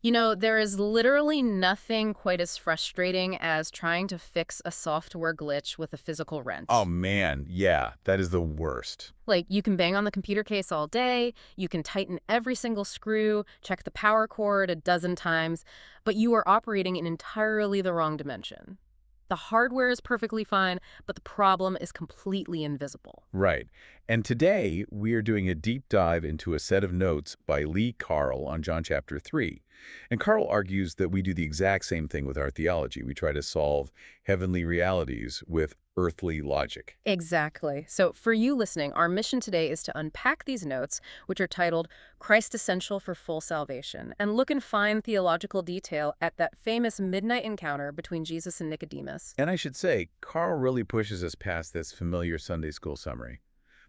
You know, there is literally nothing quite as frustrating as trying to fix a software glitch with a physical Oh wrench. man, yeah, that is the worst. Like, you can bang on the computer case all day, you can tighten every single screw, check the power cord a dozen times, but you are operating in entirely the wrong dimension. The hardware is perfectly fine, but the problem is completely invisible. Right. And today we are doing a deep dive into a set of notes by Lee Carl on John chapter 3. And Carl argues that we do the exact same thing with our theology. We try to solve heavenly realities with earthly logic. Exactly. So, for you listening, our mission today is to unpack these notes, which are titled Christ Essential for Full Salvation, and look in fine theological detail at that famous midnight encounter between Jesus and Nicodemus. And I should say, Carl really pushes us past this familiar Sunday school summary.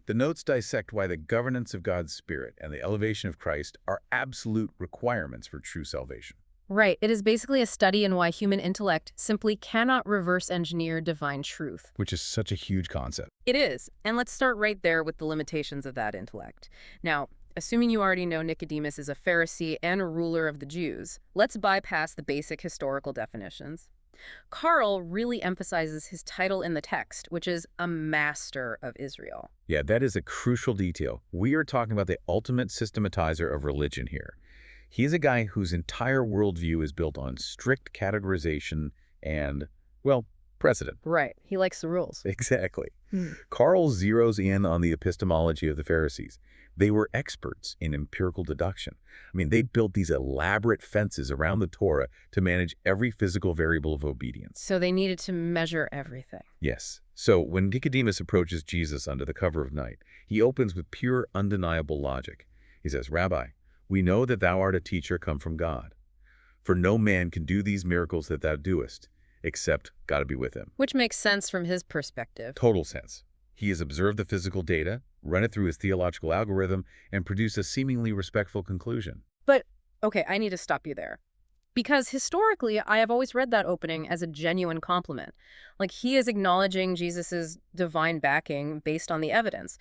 The notes dissect why the governance of God's Spirit and the elevation of Christ are absolute requirements for true salvation. Right. It is basically a study in why human intellect simply cannot reverse engineer divine truth. Which is such a huge concept. It is. And let's start right there with the limitations of that intellect. Now, assuming you already know Nicodemus is a Pharisee and a ruler of the Jews, let's bypass the basic historical definitions. Carl really emphasizes his title in the text, which is a master of Israel. Yeah, that is a crucial detail. We are talking about the ultimate systematizer of religion here. He is a guy whose entire worldview is built on strict categorization and, well, precedent. Right. He likes the rules. Exactly. Hmm. Carl zeroes in on the epistemology of the Pharisees. They were experts in empirical deduction. I mean, they built these elaborate fences around the Torah to manage every physical variable of obedience. So they needed to measure everything. Yes. So when Nicodemus approaches Jesus under the cover of night, he opens with pure, undeniable logic. He says, "Rabbi, we know that thou art a teacher come from God. For no man can do these miracles that thou doest, except God be with him." Which makes sense from his perspective. Total sense. He has observed the physical data, run it through his theological algorithm, and produced a seemingly respectful conclusion. But, okay, I need to stop you there. Because historically, I have always read that opening as a genuine compliment. Like, he is acknowledging Jesus's divine backing based on the evidence.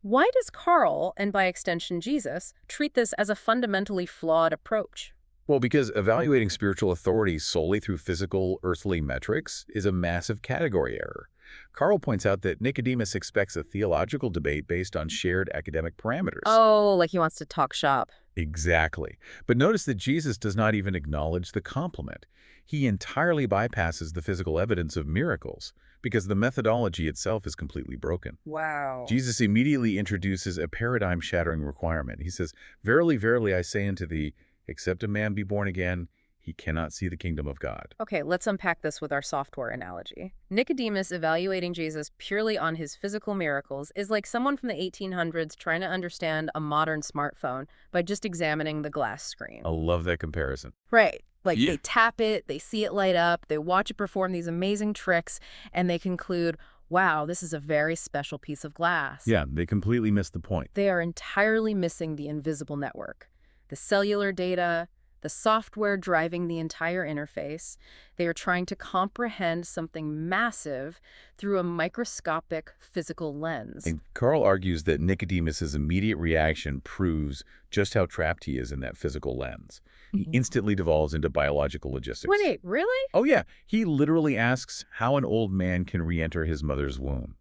Why does Carl, and by extension Jesus, treat this as a fundamentally flawed approach? Well, because evaluating spiritual authority solely through physical, earthly metrics is a massive category error. Carl points out that Nicodemus expects a theological debate based on shared academic parameters. Oh, like he wants to talk shop. Exactly. But notice that Jesus does not even acknowledge the compliment. He entirely bypasses the physical evidence of miracles because the methodology itself is completely broken. Wow. Jesus immediately introduces a paradigm-shattering requirement. He says, "Verily, verily, I say unto thee, except a man be born again, he cannot see the kingdom of God." Okay, let's unpack this with our software analogy. Nicodemus evaluating Jesus purely on his physical miracles is like someone from the 1800s trying to understand a modern smartphone by just examining the glass screen. I love that comparison. Right. Like, Yeah. they tap it, they see it light up, they watch it perform these amazing tricks, and they conclude, wow, this is a very special piece of glass. Yeah, they completely missed the point. They are entirely missing the invisible network, the cellular data, the software driving the entire interface. They are trying to comprehend something massive through a microscopic physical lens. And Carl argues that Nicodemus's immediate reaction proves just how trapped he is in that physical lens. He instantly devolves into biological logistics. Wait, really? Oh yeah, he literally asks how an old man can re-enter his mother's womb.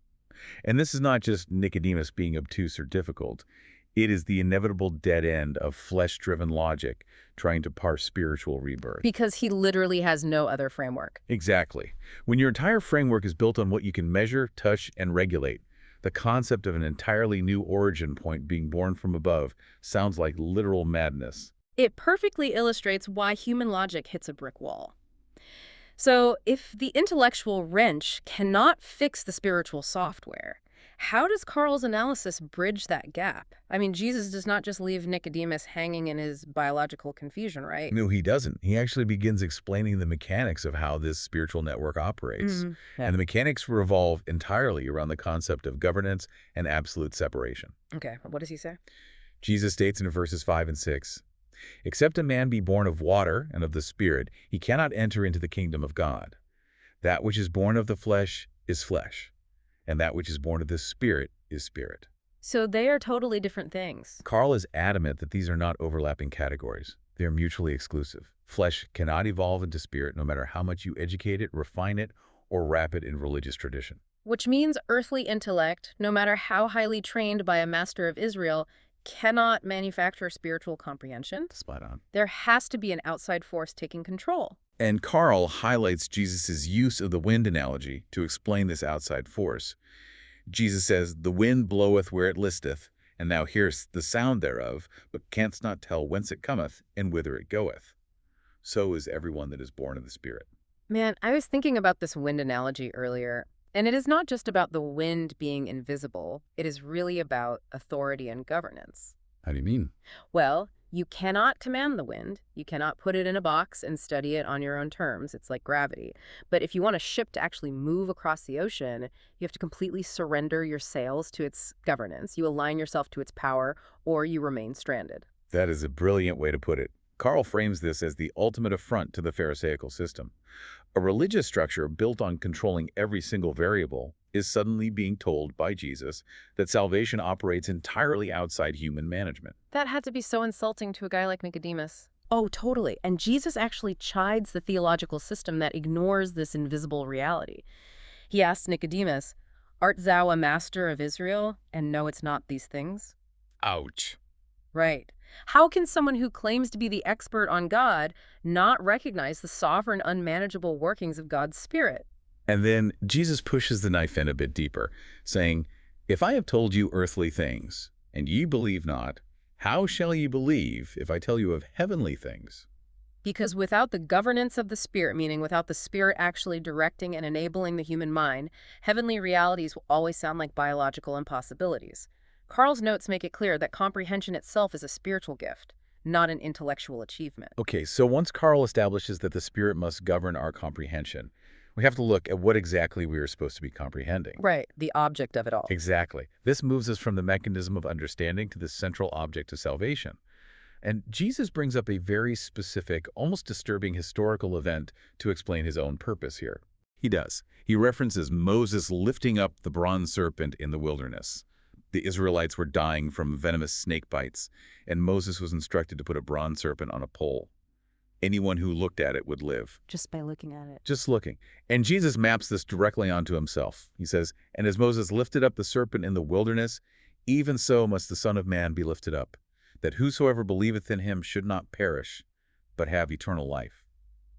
And this is not just Nicodemus being obtuse or difficult. It is the inevitable dead end of flesh-driven logic trying to parse spiritual rebirth. Because he literally has no other framework. Exactly. When your entire framework is built on what you can measure, touch, and regulate, the concept of an entirely new origin point being born from above sounds like literal madness. It perfectly illustrates why human logic hits a brick wall. So, if the intellectual wrench cannot fix the spiritual software, how does Carl's analysis bridge that gap? I mean, Jesus does not just leave Nicodemus hanging in his biological confusion, right? No, he doesn't. He actually begins explaining the mechanics of how this spiritual network operates. Yeah. And the mechanics revolve entirely around the concept of governance and absolute separation. Okay, what does he say? Jesus states in verses 5 and 6, "Except a man be born of water and of the Spirit, he cannot enter into the kingdom of God. That which is born of the flesh is flesh, and that which is born of the Spirit is spirit." So they are totally different things. Carl is adamant that these are not overlapping categories. They're mutually exclusive. Flesh cannot evolve into spirit no matter how much you educate it, refine it, or wrap it in religious tradition. Which means earthly intellect, no matter how highly trained by a master of Israel, cannot manufacture spiritual comprehension. Spot on. There has to be an outside force taking control. And Carl highlights Jesus' use of the wind analogy to explain this outside force. Jesus says, "The wind bloweth where it listeth, and thou hearest the sound thereof, but canst not tell whence it cometh, and whither it goeth. So is everyone that is born of the Spirit." Man, I was thinking about this wind analogy earlier, and it is not just about the wind being invisible. It is really about authority and governance. How do you mean? Well, you cannot command the wind. You cannot put it in a box and study it on your own terms. It's like gravity. But if you want a ship to actually move across the ocean, you have to completely surrender your sails to its governance. You align yourself to its power, or you remain stranded. That is a brilliant way to put it. Carl frames this as the ultimate affront to the Pharisaical system. A religious structure built on controlling every single variable is suddenly being told by Jesus that salvation operates entirely outside human management. That had to be so insulting to a guy like Nicodemus. Oh, totally. And Jesus actually chides the theological system that ignores this invisible reality. He asks Nicodemus, "Art thou a master of Israel, and know it's not these things?" Ouch. Right. How can someone who claims to be the expert on God not recognize the sovereign, unmanageable workings of God's Spirit? And then Jesus pushes the knife in a bit deeper, saying, "If I have told you earthly things, and ye believe not, how shall ye believe if I tell you of heavenly things?" Because without the governance of the Spirit, meaning without the Spirit actually directing and enabling the human mind, heavenly realities will always sound like biological impossibilities. Carl's notes make it clear that comprehension itself is a spiritual gift, not an intellectual achievement. Okay, so once Carl establishes that the Spirit must govern our comprehension, we have to look at what exactly we are supposed to be comprehending. Right, the object of it all. Exactly. This moves us from the mechanism of understanding to the central object of salvation. And Jesus brings up a very specific, almost disturbing historical event to explain his own purpose here. He does. He references Moses lifting up the bronze serpent in the wilderness. The Israelites were dying from venomous snake bites, and Moses was instructed to put a bronze serpent on a pole. Anyone who looked at it would live. Just by looking at it. Just looking. And Jesus maps this directly onto himself. He says, "And as Moses lifted up the serpent in the wilderness, even so must the Son of Man be lifted up, that whosoever believeth in him should not perish, but have eternal life."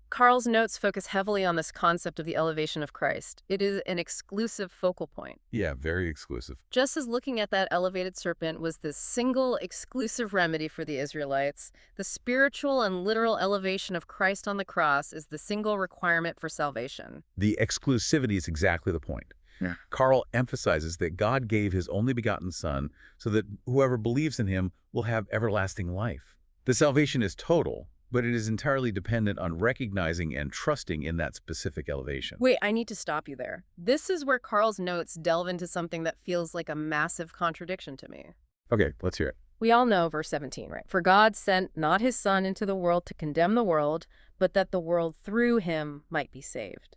Carl's notes focus heavily on this concept of the elevation of Christ. It is an exclusive focal point. Yeah, very exclusive. Just as looking at that elevated serpent was the single exclusive remedy for the Israelites, the spiritual and literal elevation of Christ on the cross is the single requirement for salvation. The exclusivity is exactly the point. Yeah. Carl emphasizes that God gave his only begotten Son so that whoever believes in him will have everlasting life. The salvation is total, but it is entirely dependent on recognizing and trusting in that specific elevation. Wait, I need to stop you there. This is where Carl's notes delve into something that feels like a massive contradiction to me. Okay, let's hear it. We all know verse 17, right? "For God sent not his Son into the world to condemn the world, but that the world through him might be saved."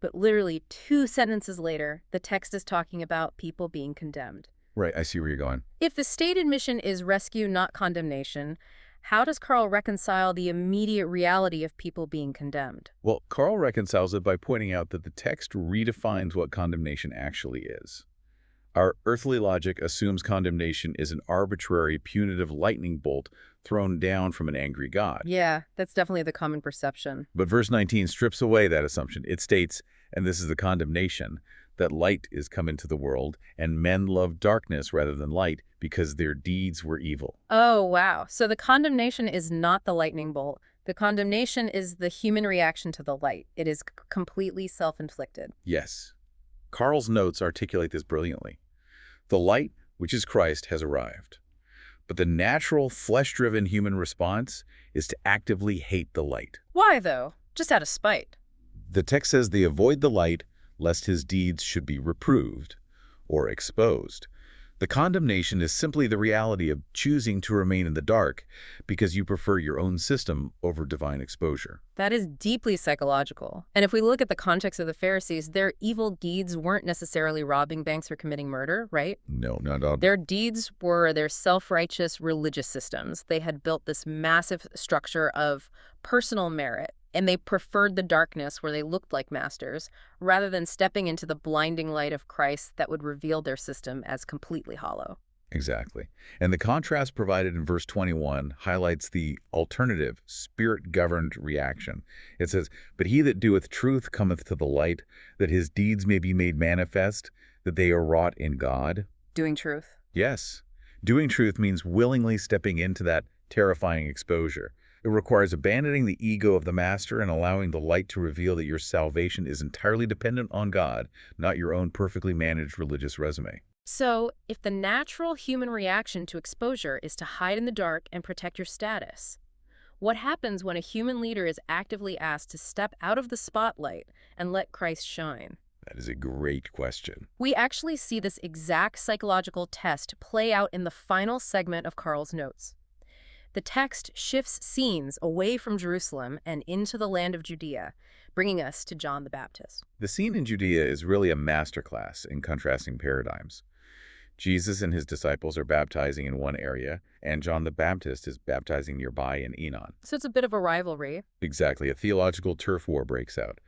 But literally 2 sentences later, the text is talking about people being condemned. Right, I see where you're going. If the stated mission is rescue, not condemnation, how does Carl reconcile the immediate reality of people being condemned? Well, Carl reconciles it by pointing out that the text redefines what condemnation actually is. Our earthly logic assumes condemnation is an arbitrary, punitive lightning bolt thrown down from an angry God. Yeah, that's definitely the common perception. But verse 19 strips away that assumption. It states, and this is the condemnation, that light is come into the world, and men love darkness rather than light because their deeds were evil. Oh, wow. So the condemnation is not the lightning bolt. The condemnation is the human reaction to the light. It is completely self-inflicted. Yes. Carl's notes articulate this brilliantly. The light, which is Christ, has arrived. But the natural, flesh-driven human response is to actively hate the light. Why, though? Just out of spite. The text says they avoid the light lest his deeds should be reproved or exposed. The condemnation is simply the reality of choosing to remain in the dark because you prefer your own system over divine exposure. That is deeply psychological. And if we look at the context of the Pharisees, their evil deeds weren't necessarily robbing banks or committing murder, right? No, not at all. Their deeds were their self-righteous religious systems. They had built this massive structure of personal merit, and they preferred the darkness where they looked like masters, rather than stepping into the blinding light of Christ that would reveal their system as completely hollow. Exactly. And the contrast provided in verse 21 highlights the alternative, spirit-governed reaction. It says, "But he that doeth truth cometh to the light, that his deeds may be made manifest, that they are wrought in God." Doing truth. Yes. Doing truth means willingly stepping into that terrifying exposure. It requires abandoning the ego of the master and allowing the light to reveal that your salvation is entirely dependent on God, not your own perfectly managed religious resume. So, if the natural human reaction to exposure is to hide in the dark and protect your status, what happens when a human leader is actively asked to step out of the spotlight and let Christ shine? That is a great question. We actually see this exact psychological test play out in the final segment of Carl's notes. The text shifts scenes away from Jerusalem and into the land of Judea, bringing us to John the Baptist. The scene in Judea is really a masterclass in contrasting paradigms. Jesus and his disciples are baptizing in one area, and John the Baptist is baptizing nearby in Enon. So it's a bit of a rivalry. Exactly. A theological turf war breaks out.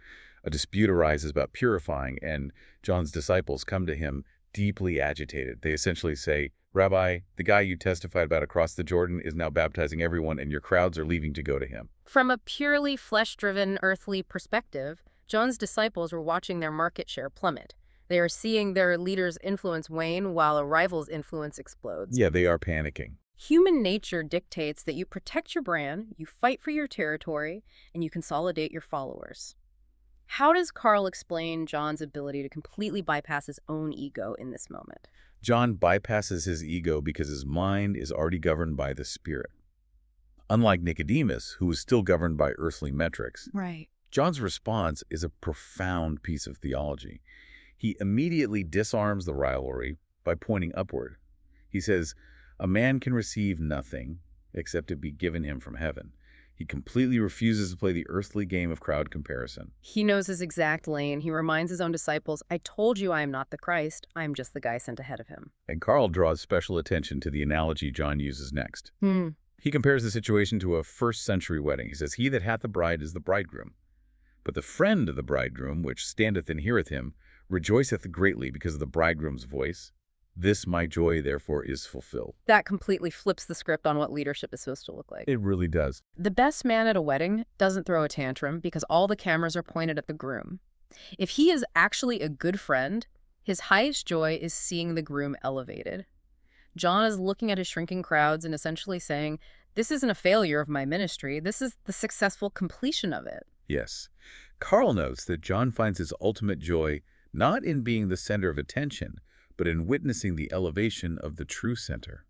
A dispute arises about purifying, and John's disciples come to him deeply agitated. They essentially say, "Rabbi, the guy you testified about across the Jordan is now baptizing everyone, and your crowds are leaving to go to him." From a purely flesh-driven, earthly perspective, John's disciples were watching their market share plummet. They are seeing their leader's influence wane while a rival's influence explodes. Yeah, they are panicking. Human nature dictates that you protect your brand, you fight for your territory, and you consolidate your followers. How does Carl explain John's ability to completely bypass his own ego in this moment? John bypasses his ego because his mind is already governed by the Spirit. Unlike Nicodemus, who is still governed by earthly metrics, Right. John's response is a profound piece of theology. He immediately disarms the rivalry by pointing upward. He says, "A man can receive nothing except it be given him from heaven." He completely refuses to play the earthly game of crowd comparison. He knows his exact lane. He reminds his own disciples, "I told you I am not the Christ. I am just the guy sent ahead of him." And Carl draws special attention to the analogy John uses next. He compares the situation to a first-century wedding. He says, "He that hath the bride is the bridegroom. But the friend of the bridegroom, which standeth and heareth him, rejoiceth greatly because of the bridegroom's voice. This my joy, therefore, is fulfilled." That completely flips the script on what leadership is supposed to look like. It really does. The best man at a wedding doesn't throw a tantrum because all the cameras are pointed at the groom. If he is actually a good friend, his highest joy is seeing the groom elevated. John is looking at his shrinking crowds and essentially saying, "This isn't a failure of my ministry. This is the successful completion of it." Yes. Carl notes that John finds his ultimate joy not in being the center of attention, but in witnessing the elevation of the true center.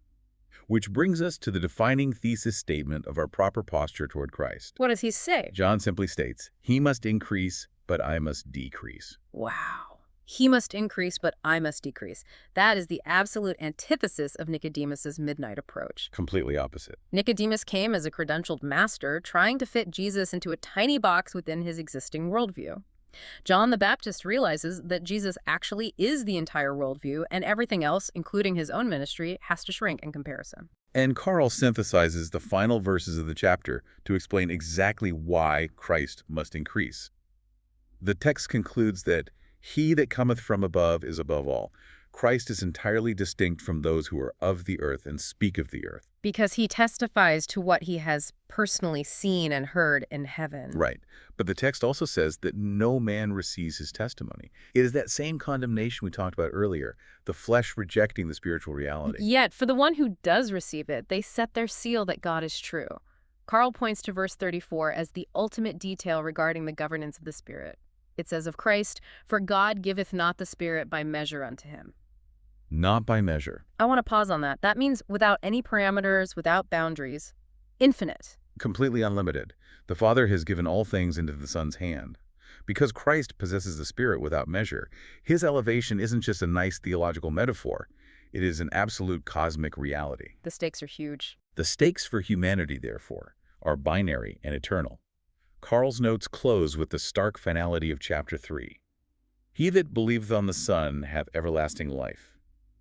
Which brings us to the defining thesis statement of our proper posture toward Christ. What does he say? John simply states, "He must increase, but I must decrease." Wow. He must increase, but I must decrease. That is the absolute antithesis of Nicodemus's midnight approach. Completely opposite. Nicodemus came as a credentialed master, trying to fit Jesus into a tiny box within his existing worldview. John the Baptist realizes that Jesus actually is the entire worldview, and everything else, including his own ministry, has to shrink in comparison. And Carl synthesizes the final verses of the chapter to explain exactly why Christ must increase. The text concludes that he that cometh from above is above all. Christ is entirely distinct from those who are of the earth and speak of the earth. Because he testifies to what he has personally seen and heard in heaven. Right. But the text also says that no man receives his testimony. It is that same condemnation we talked about earlier, the flesh rejecting the spiritual reality. Yet, for the one who does receive it, they set their seal that God is true. Carl points to verse 34 as the ultimate detail regarding the governance of the Spirit. It says of Christ, "For God giveth not the Spirit by measure unto him." Not by measure. I want to pause on that. That means without any parameters, without boundaries. Infinite. Completely unlimited. The Father has given all things into the Son's hand. Because Christ possesses the Spirit without measure, his elevation isn't just a nice theological metaphor. It is an absolute cosmic reality. The stakes are huge. The stakes for humanity, therefore, are binary and eternal. Carl's notes close with the stark finality of chapter 3. He that believeth on the Son hath everlasting life,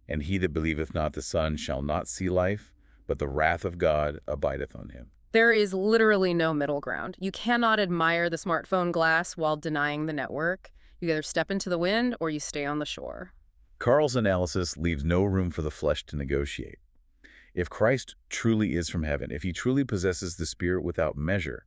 and he that believeth not the Son shall not see life, but the wrath of God abideth on him. There is literally no middle ground. You cannot admire the smartphone glass while denying the network. You either step into the wind or you stay on the shore. Carl's analysis leaves no room for the flesh to negotiate. If Christ truly is from heaven, if he truly possesses the Spirit without measure,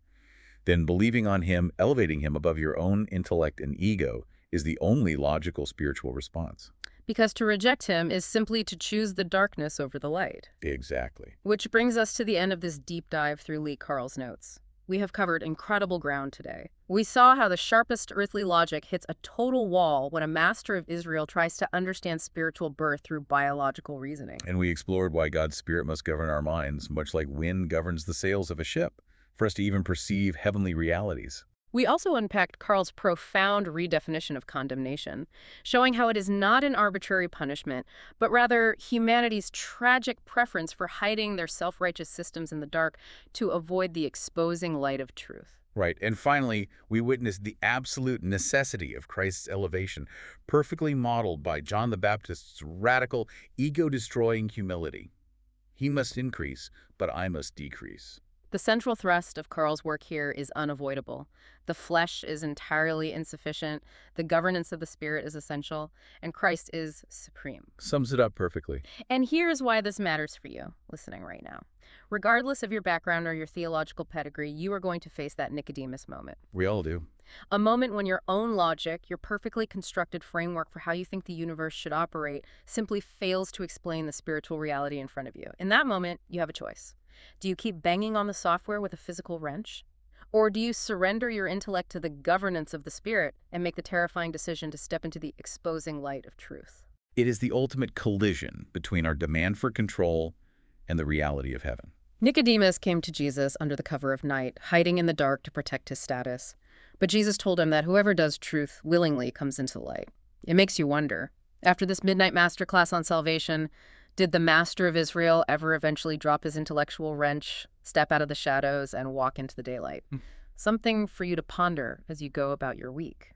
then believing on him, elevating him above your own intellect and ego, is the only logical spiritual response. Because to reject him is simply to choose the darkness over the light. Exactly. Which brings us to the end of this deep dive through Lee Carl's notes. We have covered incredible ground today. We saw how the sharpest earthly logic hits a total wall when a master of Israel tries to understand spiritual birth through biological reasoning. And we explored why God's Spirit must govern our minds, much like wind governs the sails of a ship, for us to even perceive heavenly realities. We also unpacked Carl's profound redefinition of condemnation, showing how it is not an arbitrary punishment, but rather humanity's tragic preference for hiding their self-righteous systems in the dark to avoid the exposing light of truth. Right. And finally, we witnessed the absolute necessity of Christ's elevation, perfectly modeled by John the Baptist's radical, ego-destroying humility. He must increase, but I must decrease. The central thrust of Carl's work here is unavoidable. The flesh is entirely insufficient, the governance of the Spirit is essential, and Christ is supreme. Sums it up perfectly. And here's why this matters for you, listening right now. Regardless of your background or your theological pedigree, you are going to face that Nicodemus moment. We all do. A moment when your own logic, your perfectly constructed framework for how you think the universe should operate, simply fails to explain the spiritual reality in front of you. In that moment, you have a choice. Do you keep banging on the software with a physical wrench? Or do you surrender your intellect to the governance of the Spirit and make the terrifying decision to step into the exposing light of truth? It is the ultimate collision between our demand for control and the reality of heaven. Nicodemus came to Jesus under the cover of night, hiding in the dark to protect his status. But Jesus told him that whoever does truth willingly comes into the light. It makes you wonder, after this midnight masterclass on salvation, did the master of Israel ever eventually drop his intellectual wrench, step out of the shadows, and walk into the daylight? Something for you to ponder as you go about your week.